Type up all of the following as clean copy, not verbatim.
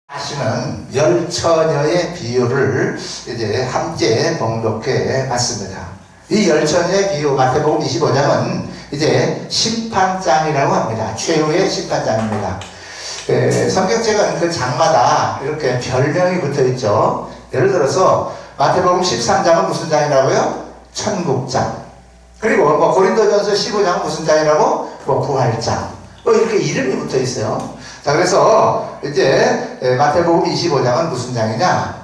하시는 열 처녀의 비유를 이제 함께 봉독해 봤습니다. 이 열 처녀의 비유 마태복음 25장은 이제 심판장이라고 합니다. 최후의 심판장입니다. 성경책은 그 장마다 이렇게 별명이 붙어 있죠. 예를 들어서 마태복음 13장은 무슨 장이라고요? 천국장. 그리고 고린도전서 15장은 무슨 장이라고? 부활장. 이렇게 이름이 붙어 있어요. 자, 그래서 이제 마태복음 25장은 무슨 장이냐?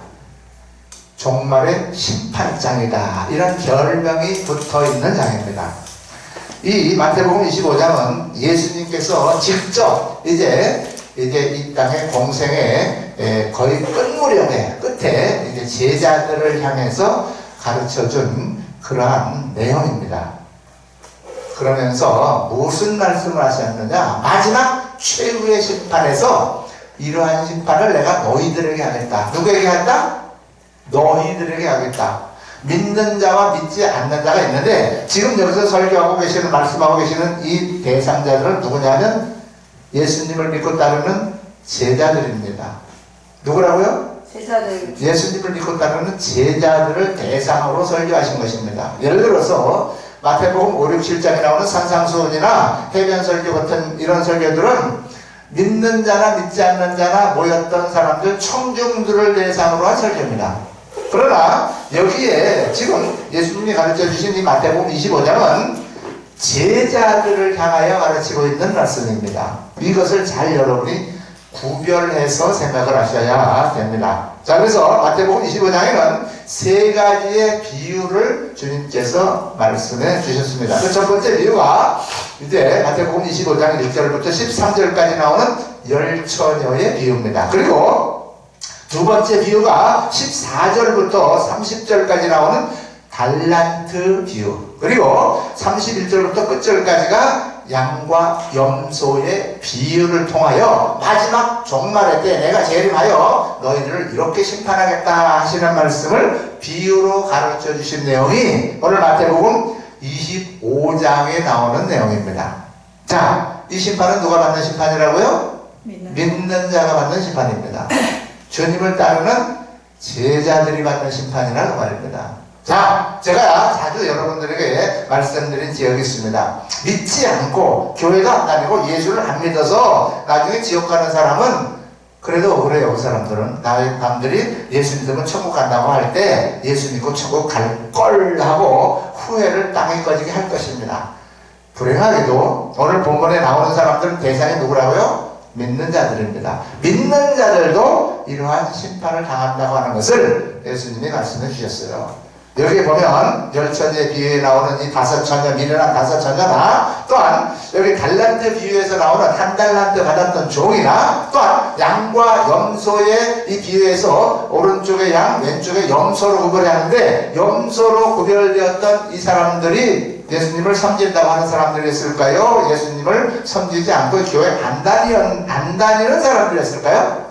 종말의 심판장이다. 이런 별명이 붙어 있는 장입니다. 이 마태복음 25장은 예수님께서 직접 이제 이 땅의 공생의 거의 끝무렵에 끝에 이제 제자들을 향해서 가르쳐 준 그러한 내용입니다. 그러면서 무슨 말씀을 하셨느냐? 마지막 최후의 심판에서 이러한 심판을 내가 너희들에게 하겠다. 누구에게 한다? 너희들에게 하겠다. 믿는 자와 믿지 않는 자가 있는데 지금 여기서 설교하고 계시는 말씀하고 계시는 이 대상자들은 누구냐면 예수님을 믿고 따르는 제자들입니다. 누구라고요? 제자들. 예수님을 믿고 따르는 제자들을 대상으로 설교하신 것입니다. 예를 들어서 마태복음 5, 6, 7장에 나오는 산상수훈이나 해변설교 같은 이런 설교들은 믿는 자나 믿지 않는 자나 모였던 사람들 청중들을 대상으로 한 설교입니다. 그러나 여기에 지금 예수님이 가르쳐 주신 이 마태복음 25장은 제자들을 향하여 가르치고 있는 말씀입니다. 이것을 잘 여러분이 구별해서 생각을 하셔야 됩니다. 자, 그래서 마태복음 25장에는 세 가지의 비유를 주님께서 말씀해 주셨습니다. 그 첫 번째 비유가 이제 마태복음 25장 1절부터 13절까지 나오는 열 처녀의 비유입니다. 그리고 두 번째 비유가 14절부터 30절까지 나오는 달란트 비유. 그리고 31절부터 끝절까지가 양과 염소의 비유를 통하여 마지막 종말의 때 내가 재림하여 너희들을 이렇게 심판하겠다 하시는 말씀을 비유로 가르쳐 주신 내용이 오늘 마태복음 25장에 나오는 내용입니다. 자, 이 심판은 누가 받는 심판이라고요? 믿는 자가 받는 심판입니다. 주님을 따르는 제자들이 받는 심판이라고 말입니다. 자, 제가 자주 여러분들에게 말씀드린 지역이 있습니다. 믿지 않고 교회도 안 다니고 예수를 안 믿어서 나중에 지옥 가는 사람은 그래도 억울해요. 그 사람들은 남들이 예수 믿으면 천국 간다고 할 때 예수 믿고 천국 갈 걸 하고 후회를 땅에 꺼지게 할 것입니다. 불행하게도 오늘 본문에 나오는 사람들은 대상이 누구라고요? 믿는 자들입니다. 믿는 자들도 이러한 심판을 당한다고 하는 것을 예수님이 말씀해 주셨어요. 여기 보면 열 처녀의 비유에 나오는 이 다섯 처녀, 미련한 다섯 처녀나 또한 여기 달란트 비유에서 나오는 한 달란트 받았던 종이나 또한 양과 염소의 이 비유에서 오른쪽에 양, 왼쪽에 염소로 구별하는데 염소로 구별되었던 이 사람들이 예수님을 섬긴다고 하는 사람들이었을까요? 예수님을 섬기지 않고 교회 안 다니는 사람들이었을까요?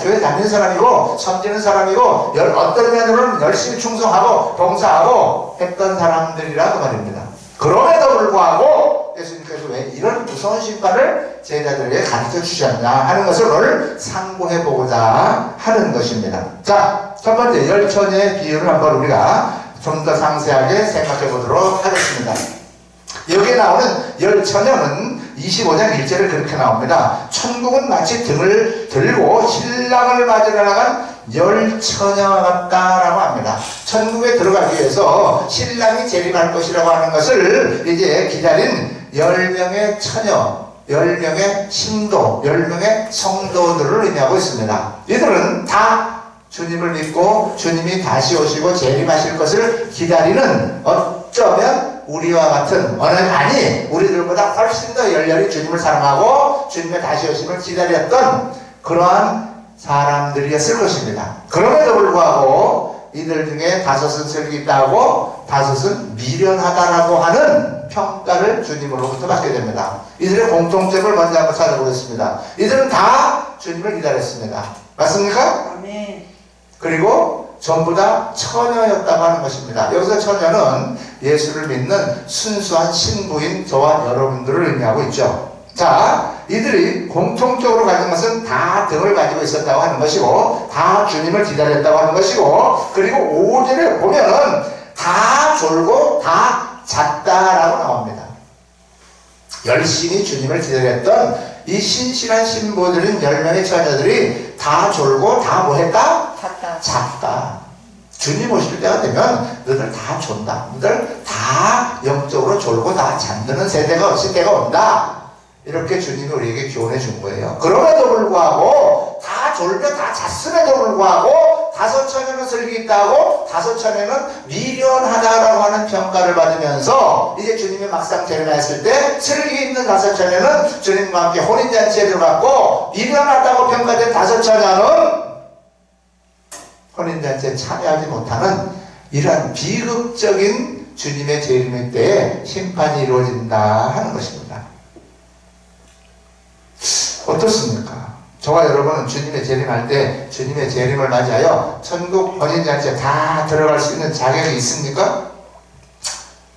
교회 다니는 사람이고 섬기는 사람이고 어떤 면으로는 열심히 충성하고 봉사하고 했던 사람들이라고 말입니다. 그럼에도 불구하고 예수님께서 왜 이런 무서운 심판을 제자들에게 가르쳐 주셨냐 하는 것을 오늘 상고해 보고자 하는 것입니다. 자, 첫 번째 열 처녀의 비유를 한번 우리가 좀 더 상세하게 생각해 보도록 하겠습니다. 여기에 나오는 열 처녀는 25장 1절에 그렇게 나옵니다. 천국은 마치 등을 들고 신랑을 맞으러 나간 열 처녀와 같다라고 합니다. 천국에 들어가기 위해서 신랑이 재림할 것이라고 하는 것을 이제 기다린 10명의 처녀, 10명의 신도, 10명의 성도들을 의미하고 있습니다. 이들은 다 주님을 믿고 주님이 다시 오시고 재림하실 것을 기다리는 어쩌면 우리와 같은 우리들보다 훨씬 더 열렬히 주님을 사랑하고 주님의 다시 오심을 기다렸던 그러한 사람들이었을 것입니다. 그럼에도 불구하고 이들 중에 다섯은 슬기 있다고 다섯은 미련하다라고 하는 평가를 주님으로부터 받게 됩니다. 이들의 공통점을 먼저 한번 찾아보겠습니다. 이들은 다 주님을 기다렸습니다. 맞습니까? 아멘. 그리고 전부 다 처녀였다고 하는 것입니다. 여기서 처녀는 예수를 믿는 순수한 신부인 저와 여러분들을 의미하고 있죠. 자, 이들이 공통적으로 가진 것은 다 등을 가지고 있었다고 하는 것이고, 다 주님을 기다렸다고 하는 것이고, 그리고 5절에 보면은 다 졸고 다 잤다라고 나옵니다. 열심히 주님을 기다렸던 이 신실한 신부들인 10명의 처녀들이 다 졸고 다 뭐 했다? 잤다. 주님 오실 때가 되면 너희들 다 존다. 너희들 다 영적으로 졸고 다 잠드는 시대가 온다. 이렇게 주님이 우리에게 교훈해 준 거예요. 그럼에도 불구하고 다 졸며 다 잤음에도 불구하고 5 처녀는 슬기 있다고 5 처녀는 미련하다라고 하는 평가를 받으면서 이제 주님이 막상 재림하였을 때 슬기 있는 5 처녀는 주님과 함께 혼인잔치에 들어갔고, 미련하다고 평가된 5 처녀는 혼인잔치에 참여하지 못하는 이러한 비극적인 주님의 재림의 때에 심판이 이루어진다 하는 것입니다. 어떻습니까? 저와 여러분은 주님의 재림할 때 주님의 재림을 맞이하여 천국 혼인잔치에 다 들어갈 수 있는 자격이 있습니까?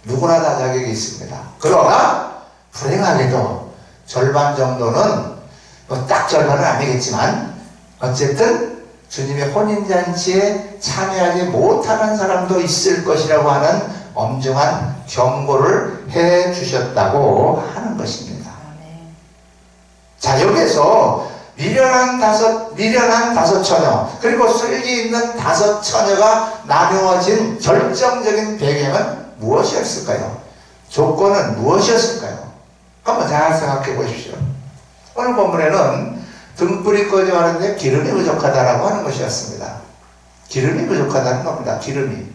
누구나 다 자격이 있습니다. 그러나 불행하게도 절반 정도는 딱 절반은 아니겠지만 어쨌든 주님의 혼인잔치에 참여하지 못하는 사람도 있을 것이라고 하는 엄중한 경고를 해 주셨다고 하는 것입니다. 자, 여기에서 미련한 다섯 처녀, 그리고 슬기 있는 5 처녀가 나누어진 결정적인 배경은 무엇이었을까요? 조건은 무엇이었을까요? 한번 잘 생각해 보십시오. 오늘 본문에는 등불이 꺼져 가는데 기름이 부족하다라고 하는 것이었습니다. 기름이 부족하다는 겁니다. 기름이.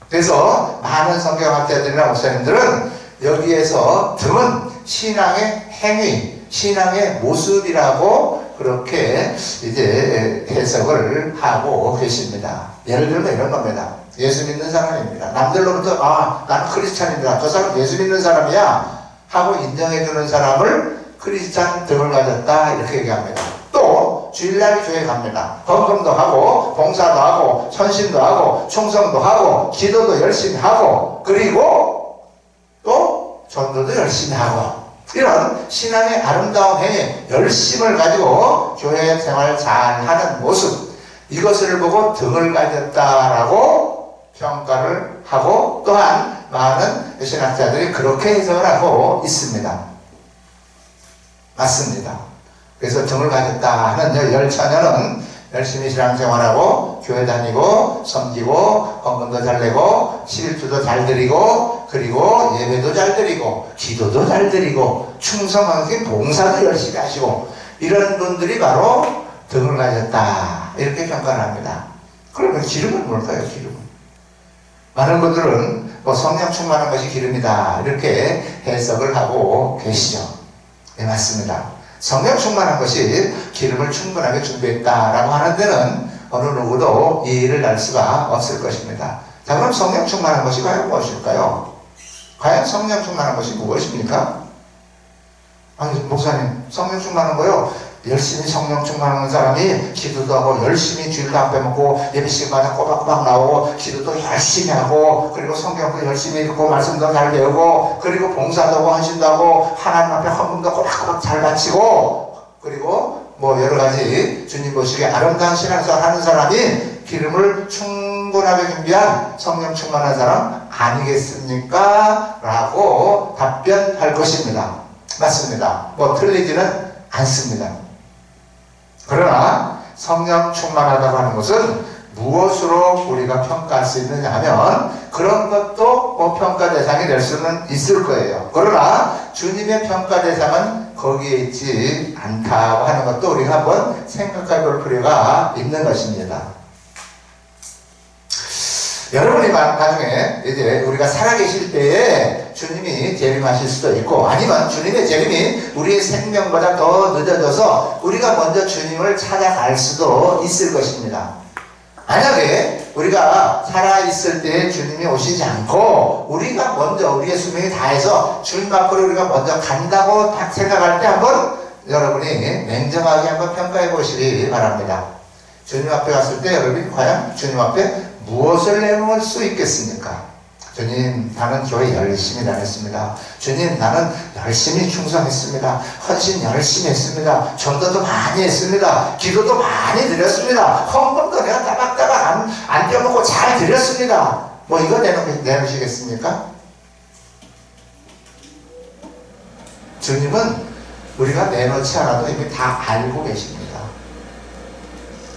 그래서 많은 성경학자들이나 목사님들은 여기에서 등은 신앙의 행위, 신앙의 모습이라고 그렇게 이제 해석을 하고 계십니다. 예를 들면 이런 겁니다. 예수 믿는 사람입니다. 남들로부터 나는 크리스찬입니다. 저 사람 예수 믿는 사람이야 하고 인정해주는 사람을 크리스찬 등을 가졌다 이렇게 얘기합니다. 또 주일날 교회 갑니다. 헌금도 하고 봉사도 하고 헌신도 하고 충성도 하고 기도도 열심히 하고 그리고 또 전도도 열심히 하고 이런 신앙의 아름다운 행위, 열심을 가지고 교회 생활 잘하는 모습, 이것을 보고 등을 가졌다라고 평가를 하고 또한 많은 신학자들이 그렇게 해석을 하고 있습니다. 맞습니다. 그래서 등을 가졌다 하는 10 처녀는 열심히 신앙생활하고 교회 다니고 섬기고 헌금도 잘 내고 11조도 잘 드리고 그리고 예배도 잘 드리고 기도도 잘 드리고 충성하게 봉사도 열심히 하시고 이런 분들이 바로 등을 가졌다 이렇게 평가를 합니다. 그러면 기름은 뭘까요? 기름은 많은 분들은 성령 충만한 것이 기름이다 이렇게 해석을 하고 계시죠. 네, 맞습니다. 성령 충만한 것이 기름을 충분하게 준비했다라고 하는 데는 어느 누구도 이의를 할 수가 없을 것입니다. 자, 그럼 성령 충만한 것이 과연 무엇일까요? 과연 성령 충만한 것이 무엇입니까? 아니, 목사님, 성령 충만한 거요? 열심히 성령 충만한 사람이 기도도 하고 열심히 주일도 안 빼먹고 예배 시간마다 꼬박꼬박 나오고 기도도 열심히 하고 그리고 성경도 열심히 읽고 말씀도 잘 배우고 그리고 봉사도 하고 헌신도 하고 하나님 앞에 헌금도 꼬박꼬박 잘 바치고 그리고 뭐 여러가지 주님 보시기에 아름다운 신앙생활 하는 사람이 기름을 충분하게 준비한 성령 충만한 사람 아니겠습니까? 라고 답변할 것입니다. 맞습니다. 뭐 틀리지는 않습니다. 그러나 성령 충만하다고 하는 것은 무엇으로 우리가 평가할 수 있느냐 하면 그런 것도 평가 대상이 될 수는 있을 거예요. 그러나 주님의 평가 대상은 거기에 있지 않다고 하는 것도 우리가 한번 생각해 볼 필요가 있는 것입니다. 여러분이 나중에 이제 우리가 살아계실 때에 주님이 재림하실 수도 있고 아니면 주님의 재림이 우리의 생명보다 더 늦어져서 우리가 먼저 주님을 찾아갈 수도 있을 것입니다. 만약에 우리가 살아있을 때 주님이 오시지 않고 우리가 먼저 우리의 수명이 다해서 주님 앞으로 우리가 먼저 간다고 딱 생각할 때 한번 여러분이 냉정하게 한번 평가해 보시기 바랍니다. 주님 앞에 갔을 때 여러분이 과연 주님 앞에 무엇을 내놓을 수 있겠습니까? 주님, 나는 교회 열심히 다녔습니다. 주님, 나는 열심히 충성했습니다. 헌신 열심히 했습니다. 전도도 많이 했습니다. 기도도 많이 드렸습니다. 헌금도 내가 따박따박 안 떼어먹고 잘 드렸습니다. 뭐 이거 내놓으시겠습니까? 주님은 우리가 내놓지 않아도 이미 다 알고 계십니다.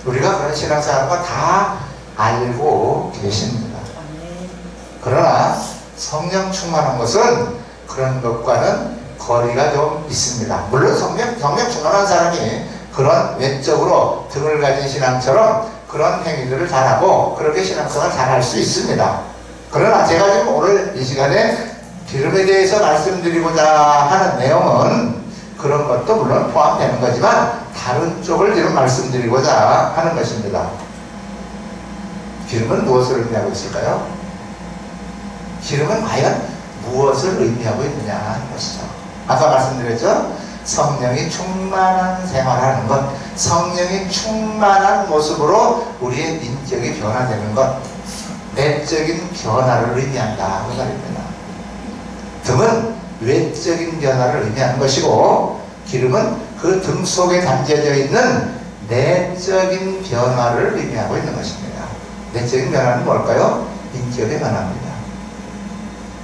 우리가 그런 신앙생활과 다 알고 계십니다. 그러나 성령 충만한 것은 그런 것과는 거리가 좀 있습니다. 물론 성령 충만한 사람이 그런 외적으로 등을 가진 신앙처럼 그런 행위들을 잘하고 그렇게 신앙생활을 잘할 수 있습니다. 그러나 제가 지금 오늘 이 시간에 기름에 대해서 말씀드리고자 하는 내용은 그런 것도 물론 포함되는 거지만 다른 쪽을 지금 말씀드리고자 하는 것입니다. 기름은 무엇을 의미하고 있을까요? 기름은 과연 무엇을 의미하고 있느냐 하는 것이죠. 아까 말씀드렸죠? 성령이 충만한 생활하는 것, 성령이 충만한 모습으로 우리의 인격이 변화되는 것, 내적인 변화를 의미한다 그 말입니다. 등은 외적인 변화를 의미하는 것이고 기름은 그 등 속에 담겨져 있는 내적인 변화를 의미하고 있는 것입니다. 내적인 변화는 뭘까요? 인격의 변화입니다.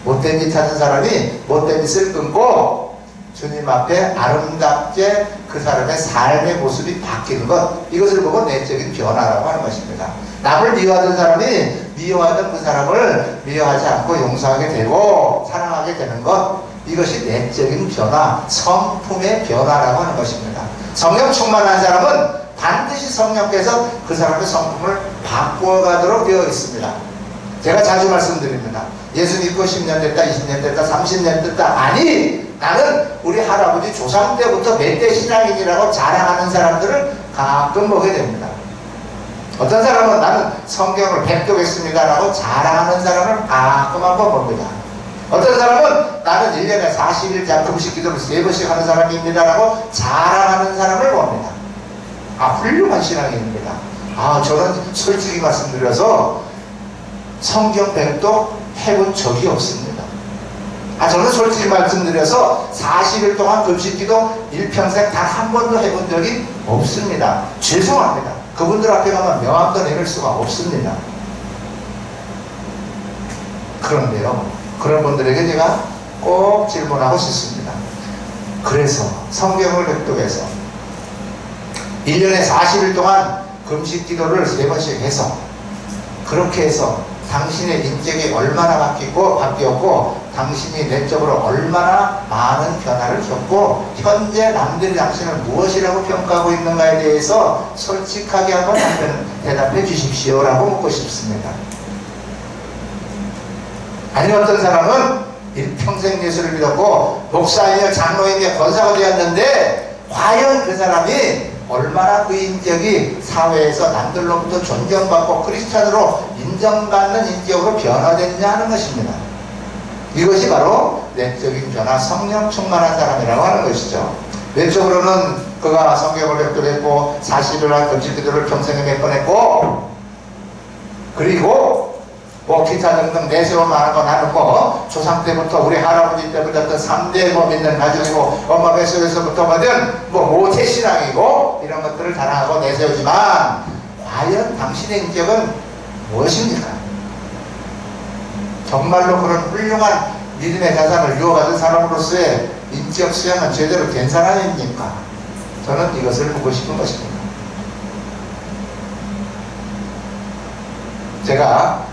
못된 짓 하는 사람이 못된 짓을 끊고 주님 앞에 아름답게 그 사람의 삶의 모습이 바뀌는 것, 이것을 보고 내적인 변화라고 하는 것입니다. 남을 미워하던 사람이 미워하던 그 사람을 미워하지 않고 용서하게 되고 사랑하게 되는 것, 이것이 내적인 변화, 성품의 변화라고 하는 것입니다. 성령 충만한 사람은 반드시 성령께서 그 사람의 성품을 바꾸어가도록 되어 있습니다. 제가 자주 말씀드립니다. 예수 믿고 10년 됐다, 20년 됐다, 30년 됐다. 아니, 나는 우리 할아버지 조상 때부터 몇 대 신앙인이라고 자랑하는 사람들을 가끔 보게 됩니다. 어떤 사람은 나는 성경을 백독했습니다라고 자랑하는 사람을 가끔 한번 봅니다. 어떤 사람은 나는 1년에 40일 금식 기도를 3번씩 하는 사람입니다라고 자랑하는 사람을 봅니다. 훌륭한 신앙인입니다. 저는 솔직히 말씀드려서 성경 백독 해본 적이 없습니다. 저는 솔직히 말씀드려서 40일 동안 금식기도 일평생 단 한 번도 해본 적이 없습니다. 죄송합니다. 그분들 앞에 가면 명함도 내밀 수가 없습니다. 그런데요, 그런 분들에게 제가 꼭 질문하고 싶습니다. 그래서 성경을 백독해서 1년에 40일 동안 금식기도를 3번씩 해서 그렇게 해서 당신의 인격이 얼마나 바뀌었고 당신이 내적으로 얼마나 많은 변화를 줬고 현재 남들이 당신을 무엇이라고 평가하고 있는가에 대해서 솔직하게 한번 대답해 주십시오 라고 묻고 싶습니다. 아니 어떤 사람은 일평생 예수를 믿었고 목사이며 장로이며 권사가 되었는데 과연 그 사람이 얼마나 그 인격이 사회에서 남들로부터 존경받고 크리스찬으로 인정받는 인격으로 변화됐냐 하는 것입니다. 이것이 바로 내적인 변화, 성령 충만한 사람이라고 하는 것이죠. 외적으로는 그가 성경을 백독했고 40일날 금식기도를 평생에 몇 번 했고 그리고 기타 등등 내세울 만한 거 나는 조상 때부터 우리 할아버지 때부터 어떤 3대 믿는 가족이고 엄마 뱃속에서부터 받은 모태신앙이고 이런 것들을 자랑하고 내세우지만 과연 당신의 인격은 무엇입니까? 정말로 그런 훌륭한 믿음의 자산을 유어받은 사람으로서의 인격 수양은 제대로 된 사람입니까? 저는 이것을 묻고 싶은 것입니다. 제가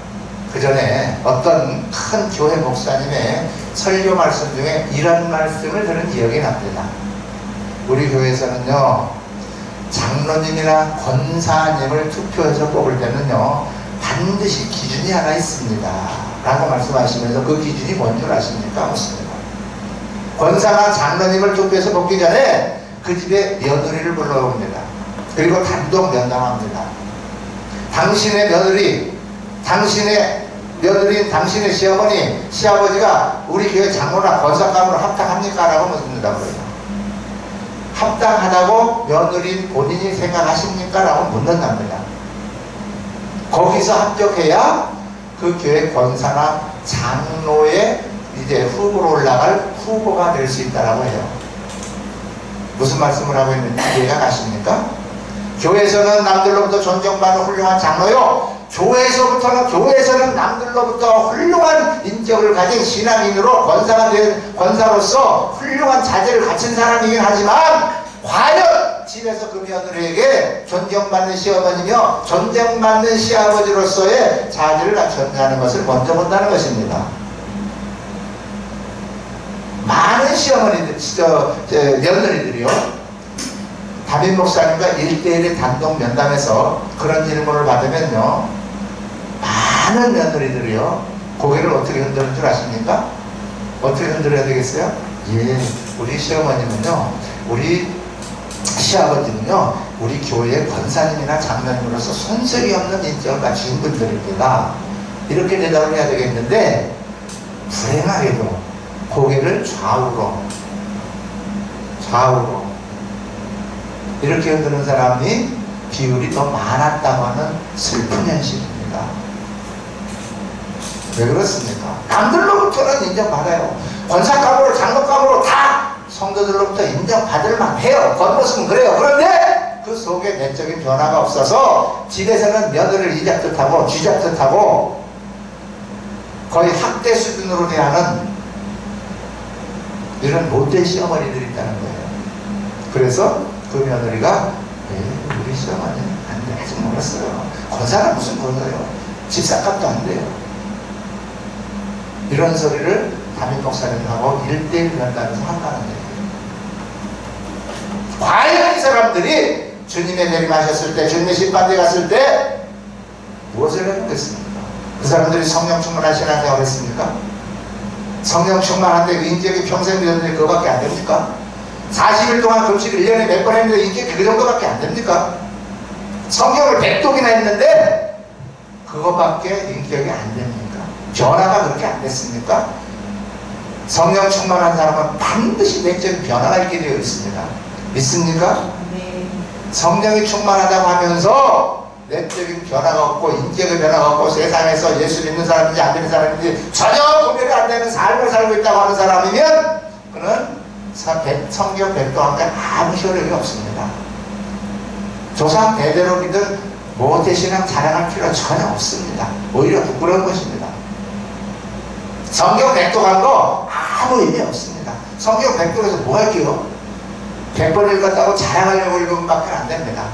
그 전에 어떤 큰 교회 목사님의 설교 말씀 중에 이런 말씀을 들은 기억이 납니다. 우리 교회에서는요, 장로님이나 권사님을 투표해서 뽑을 때는요, 반드시 기준이 하나 있습니다 라고 말씀하시면서 그 기준이 뭔 줄 아십니까? 묻습니다. 권사나 장로님을 투표해서 뽑기 전에 그 집에 며느리를 불러옵니다. 그리고 단독 면담합니다. 당신의 며느리, 당신의 시어머니, 시아버지가 우리 교회 장로나 권사감으로 합당합니까? 라고 묻습니다. 합당하다고 며느리인 본인이 생각하십니까? 라고 묻는답니다. 거기서 합격해야 그 교회 권사나 장로의 이제 후보로 올라갈 후보가 될 수 있다라고 해요. 무슨 말씀을 하고 있는지 이해가 가십니까? 교회에서는 남들로부터 존경받는 훌륭한 장로요, 교회에서는 남들로부터 훌륭한 인격을 가진 신앙인으로 권사로서 훌륭한 자질을 갖춘 사람이긴 하지만, 과연 집에서 그 며느리에게 존경받는 시어머니며 존경받는 시아버지로서의 자질을 갖췄냐는 것을 먼저 본다는 것입니다. 많은 시어머니들, 며느리들이요, 담임 목사님과 1대1의 단독 면담에서 그런 질문을 받으면요, 많은 며느리들이요, 고개를 어떻게 흔드는 줄 아십니까? 어떻게 흔들어야 되겠어요? 예, 우리 시어머님은요, 우리 시아버지는요, 우리 교회의 권사님이나 장로님으로서 손색이 없는 인격을 갖추신 분들입니다. 이렇게 대답을 해야 되겠는데, 불행하게도 고개를 좌우로 이렇게 흔드는 사람이 비율이 더 많았다고 하는 슬픈 현실입니다. 왜 그렇습니까? 남들로부터는 인정받아요. 권사감으로 장로감으로 다 성도들로부터 인정받을 만해요. 겉모습은 그래요. 그런데 그 속에 내적인 변화가 없어서 집에서는 며느리를 이잡듯하고 쥐잡듯하고 거의 학대 수준으로 대하는 이런 못된 시어머니들이 있다는 거예요. 그래서 그 며느리가 우리 시어머니는 안 돼, 아직 멀었어요. 권사는 무슨 권사요? 집사값도 안 돼요. 이런 소리를 담임 목사님하고 1대1 면담에서 한다는 거예요. 과연 이 사람들이 주님의 내림하셨을 때, 주님의 심판대에 갔을 때 무엇을 해보겠습니까? 그 사람들이 성령 충만한 신앙생활을 했습니까? 성령 충만한데 인격이 평생 믿었는데 그거밖에 안 됩니까? 40일 동안 금식 1년에 몇 번 했는데 인격이 그 정도밖에 안 됩니까? 성경을 100독이나 했는데 그거밖에 인격이 안 됩니까? 변화가 그렇게 안 됐습니까? 성령 충만한 사람은 반드시 내적인 변화가 있게 되어 있습니다. 믿습니까? 네. 성령이 충만하다고 하면서 내적인 변화가 없고 인격의 변화가 없고 세상에서 예수 믿는 사람인지 안 믿는 사람인지 전혀 구별이 안 되는 삶을 살고 있다고 하는 사람이면 그는 성경 100도함과 아무 효력이 없습니다. 조상 대대로 믿은 모태신앙 자랑할 필요가 전혀 없습니다. 오히려 부끄러운 것입니다. 성경 100도 간 거 아무 의미 없습니다. 성경 100도에서 뭐 할게요? 100번 읽었다고 자랑하려고 읽으면 밖에 안 됩니다.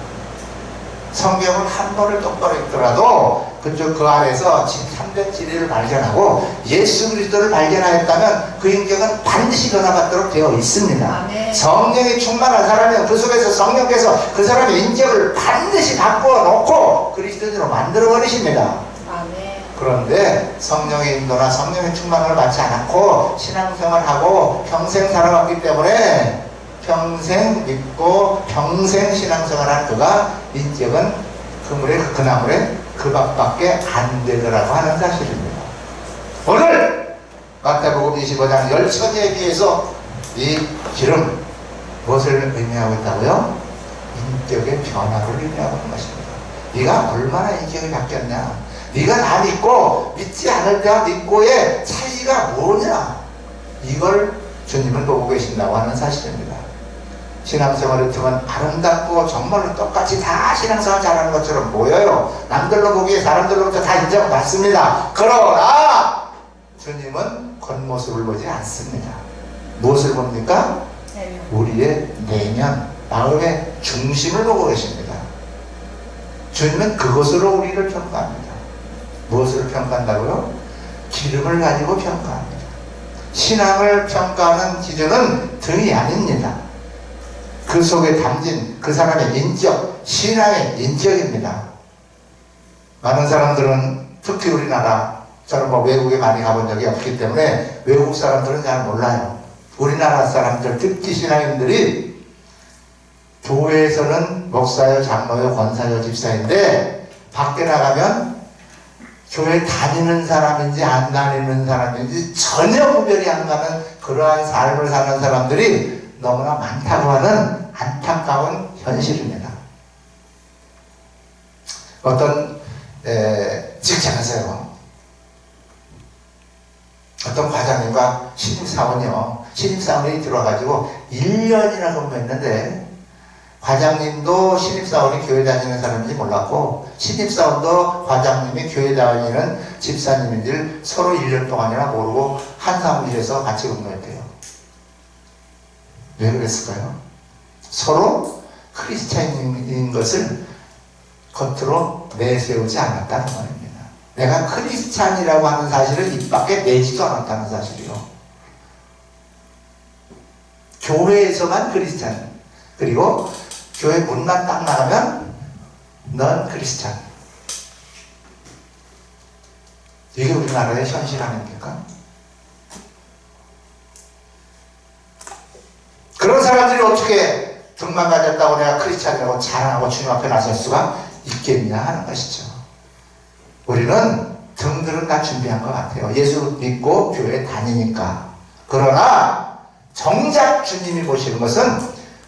성경을 한 번을 똑바로 읽더라도 그 안에서 참된 진리를 발견하고 예수 그리스도를 발견하였다면 그 인격은 반드시 변화받도록 되어 있습니다. 아멘. 성령이 충만한 사람은 그 속에서 성령께서 그 사람의 인격을 반드시 바꾸어 놓고 그리스도인으로 만들어 버리십니다. 아멘. 그런데 성령의 인도나 성령의 충만을 받지 않고 신앙생활하고 평생 살아왔기 때문에 평생 믿고 평생 신앙생활한 그가 인격은 그물에 그 나물에 그 밥밖에 안 되더라고 하는 사실입니다. 오늘 마태복음 25장 10처지에 비해서 이 기름 무엇을 의미하고 있다고요? 인격의 변화를 의미하고 있는 것입니다. 네가 얼마나 인격이 바뀌었냐, 네가 나 믿고 믿지 않을 때와 믿고의 차이가 뭐냐, 이걸 주님은 보고 계신다고 하는 사실입니다. 신앙생활을 통한 아름답고 정말로 똑같이 다 신앙생활 잘하는 것처럼 보여요. 남들로 보기에 사람들로부터 다 인정받습니다. 그러나 주님은 겉모습을 보지 않습니다. 무엇을 봅니까? 우리의 내면, 마음의 중심을 보고 계십니다. 주님은 그것으로 우리를 평가합니다. 무엇을 평가한다고요? 기름을 가지고 평가합니다. 신앙을 평가하는 기준은 등이 아닙니다. 그 속에 담긴 그 사람의 인격, 신앙의 인격입니다. 많은 사람들은 특히 우리나라, 저는 뭐 외국에 많이 가본 적이 없기 때문에 외국 사람들은 잘 몰라요. 우리나라 사람들, 특히 신앙인들이 교회에서는 목사요, 장로요, 권사요, 집사인데 밖에 나가면 교회 다니는 사람인지 안 다니는 사람인지 전혀 구별이 안 가는 그러한 삶을 사는 사람들이 너무나 많다고 하는 안타까운 현실입니다. 어떤 직장에서요, 신입사원이요. 신입사원이 들어와가지고 1년이나 근무했는데 과장님도 신입사원이 교회 다니는 사람인지 몰랐고 신입사원도 과장님이 교회 다니는 집사님인지 서로 1년 동안이나 모르고 한 사무실에서 같이 근무했대요. 왜 그랬을까요? 서로 크리스찬인 것을 겉으로 내세우지 않았다는 말입니다. 내가 크리스찬이라고 하는 사실을 입 밖에 내지도 않았다는 사실이요. 교회에서만 크리스찬, 그리고 교회 문만 딱 나가면 넌 크리스찬. 이게 우리나라의 현실 아닙니까? 그런 사람들이 어떻게 등만 가졌다고 내가 크리스찬이라고 자랑하고 주님 앞에 나설 수가 있겠냐 하는 것이죠. 우리는 등들은 다 준비한 것 같아요. 예수 믿고 교회 다니니까. 그러나 정작 주님이 보시는 것은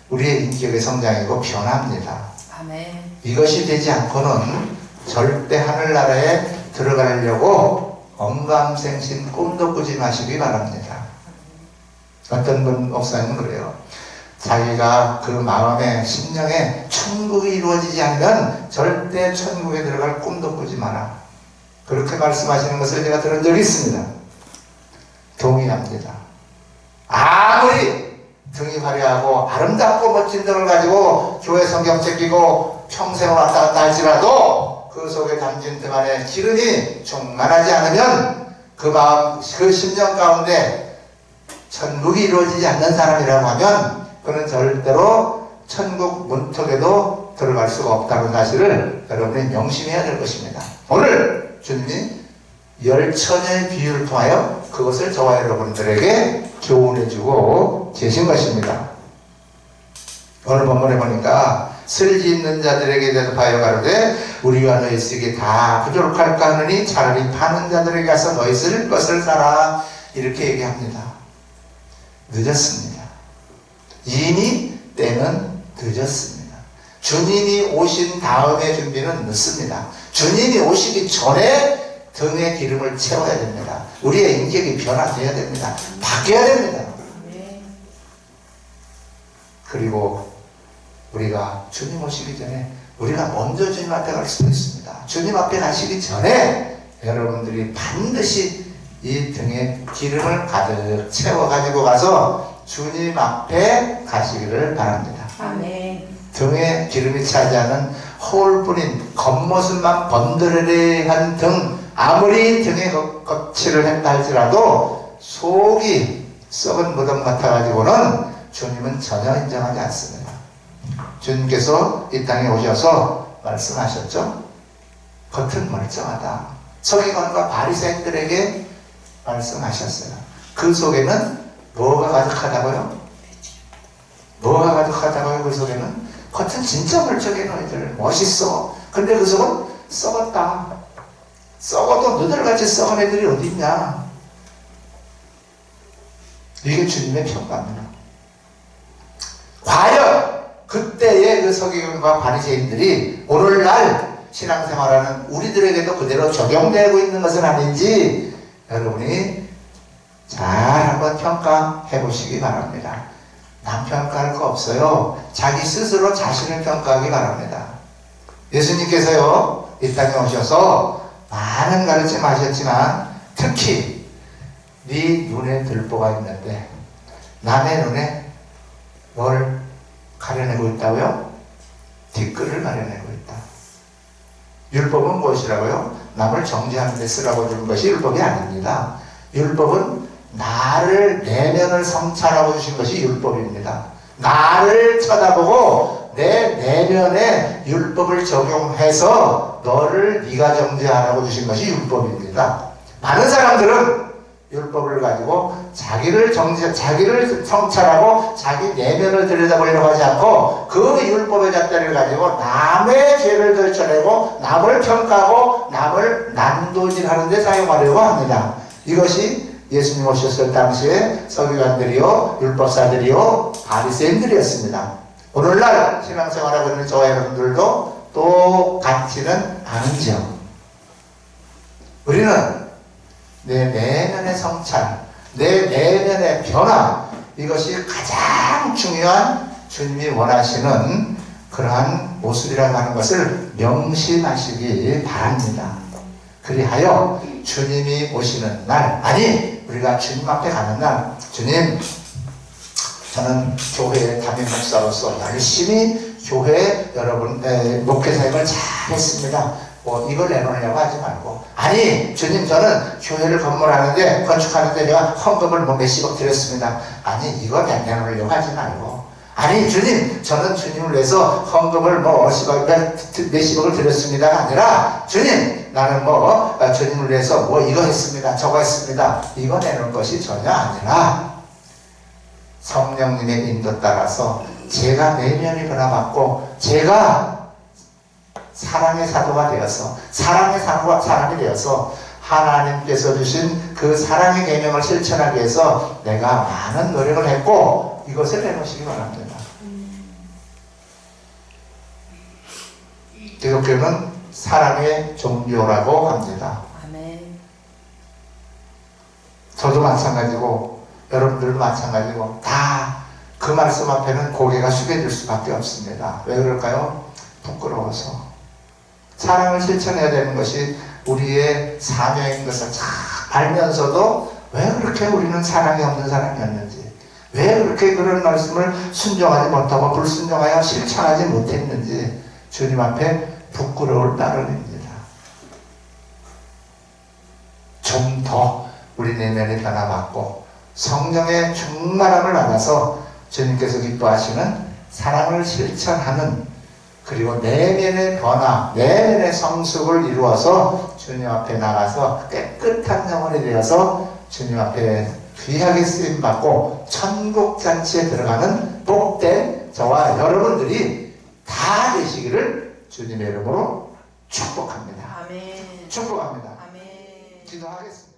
우리의 인격의 성장이고 변화입니다. 아멘. 이것이 되지 않고는 절대 하늘나라에 들어가려고 언감생심 꿈도 꾸지 마시기 바랍니다. 어떤 분 목사님은 그래요. 자기가 그 마음에 심령에 천국이 이루어지지 않으면 절대 천국에 들어갈 꿈도 꾸지 마라. 그렇게 말씀하시는 것을 제가 들은 적이 있습니다. 동의합니다. 아무리 등이 화려하고 아름답고 멋진 등을 가지고 교회 성경책 끼고 평생을 왔다 갔다 할지라도 그 속에 담긴 등 안에 기름이 충만하지 않으면 그 마음, 그 심령 가운데 천국이 이루어지지 않는 사람이라고 하면 그는 절대로 천국 문턱에도 들어갈 수가 없다는 사실을 여러분이 명심해야 될 것입니다. 오늘 주님이 열처녀의 비유를 통하여 그것을 저와 여러분들에게 교훈해주고 계신 것입니다. 오늘 본문에 보니까 슬기 있는 자들에게 대답하여 가로되 우리가 너희 쓰기 다 부족할까 하느니 차라리 파는 자들에게 가서 너희 쓸 것을 사라. 이렇게 얘기합니다. 늦었습니다. 이미 때는 늦었습니다. 주님이 오신 다음의 준비는 늦습니다. 주님이 오시기 전에 등에 기름을 채워야 됩니다. 우리의 인격이 변화되어야 됩니다. 바뀌어야 됩니다. 그리고 우리가 주님 오시기 전에 우리가 먼저 주님 앞에 갈 수도 있습니다. 주님 앞에 가시기 전에 여러분들이 반드시 이 등에 기름을 가득 채워 가지고 가서 주님 앞에 가시기를 바랍니다. 아멘. 등에 기름이 차지 않은 허울뿐인 겉모습만 번드레레한 등, 아무리 등에 거칠을 했다 할지라도 속이 썩은 무덤 같아 가지고는 주님은 전혀 인정하지 않습니다. 주님께서 이 땅에 오셔서 말씀하셨죠. 겉은 멀쩡하다. 서기관과 바리새인들에게 말씀하셨어요. 그 속에는 뭐가 가득하다고요? 뭐가 가득하다고요? 그 속에는? 겉은 진짜 멀쩡해. 너희들 멋있어. 근데 그 속은 썩었다. 썩어도 너희들같이 썩은 애들이 어디 있냐. 이게 주님의 평가입니다. 과연 그때의 그 서기관과 바리새인들이 오늘날 신앙생활하는 우리들에게도 그대로 적용되고 있는 것은 아닌지 여러분이 잘 한번 평가해 보시기 바랍니다. 남 평가할 거 없어요. 자기 스스로 자신을 평가하기 바랍니다. 예수님께서요 이 땅에 오셔서 많은 가르침 하셨지만 특히 네 눈에 들보가 있는데 남의 눈에 뭘 가려내고 있다고요? 뒷글을 가려내고 있다. 율법은 무엇이라고요? 남을 정죄하는 데 쓰라고 주는 것이 율법이 아닙니다. 율법은 나를, 내면을 성찰하고 주신 것이 율법입니다. 나를 쳐다보고 내 내면에 율법을 적용해서 너를 네가 정죄하라고 주신 것이 율법입니다. 많은 사람들은 율법을 가지고 자기를 성찰하고 자기 내면을 들여다보려고 하지 않고 그 율법의 잣대를 가지고 남의 죄를 들춰내고 남을 평가하고 남을 난도질하는 데 사용하려고 합니다. 이것이 예수님 오셨을 당시에 서기관들이요 율법사들이요 바리새인들이었습니다. 오늘날 신앙생활하고 있는 저와 여러분들도 똑같지는 않죠. 우리는 내 내면의 성찰, 내 내면의 변화, 이것이 가장 중요한 주님이 원하시는 그러한 모습이라고 하는 것을 명심하시기 바랍니다. 그리하여 주님이 오시는 날, 아니 우리가 주님 앞에 가는 날, 주님, 저는 교회 담임 목사로서 열심히 교회 여러분 목회 사역을 잘 했습니다. 뭐 이걸 내놓으려고 하지 말고, 아니 주님, 저는 교회를 건물하는데 건축하는데 내가 헌금을 뭐 몇십억 드렸습니다. 아니 이거 내놓으려고 하지 말고, 아니 주님, 저는 주님을 위해서 헌금을 뭐 몇십억을 드렸습니다가 아니라, 주님, 나는 뭐 주님을 위해서 뭐 이거 했습니다, 저거 했습니다, 이거 내놓을 것이 전혀 아니라 성령님의 인도 따라서 제가 내면이 변화받고 제가 사랑의 사도가 되어서, 사랑의 사람이 되어서 하나님께서 주신 그 사랑의 계명을 실천하기 위해서 내가 많은 노력을 했고, 이것을 내놓으시기 바랍니다. 기독교는 사랑의 종교라고 합니다. 아멘. 저도 마찬가지고 여러분들도 마찬가지고 다 그 말씀 앞에는 고개가 숙여질 수밖에 없습니다. 왜 그럴까요? 부끄러워서. 사랑을 실천해야 되는 것이 우리의 사명인 것을 잘 알면서도 왜 그렇게 우리는 사랑이 없는 사람이었는지, 왜 그렇게 그런 말씀을 순종하지 못하고 불순종하여 실천하지 못했는지 주님 앞에 부끄러울 따름입니다. 좀 더 우리 내면이 변화받고 성령의 충만함을 받아서 주님께서 기뻐하시는 사랑을 실천하는, 그리고 내면의 변화, 내면의 성숙을 이루어서 주님 앞에 나가서 깨끗한 영혼이 되어서 주님 앞에 귀하게 쓰임받고 천국잔치에 들어가는 복된 저와 여러분들이 다 되시기를 주님의 이름으로 축복합니다. 아멘. 축복합니다. 아멘. 기도하겠습니다.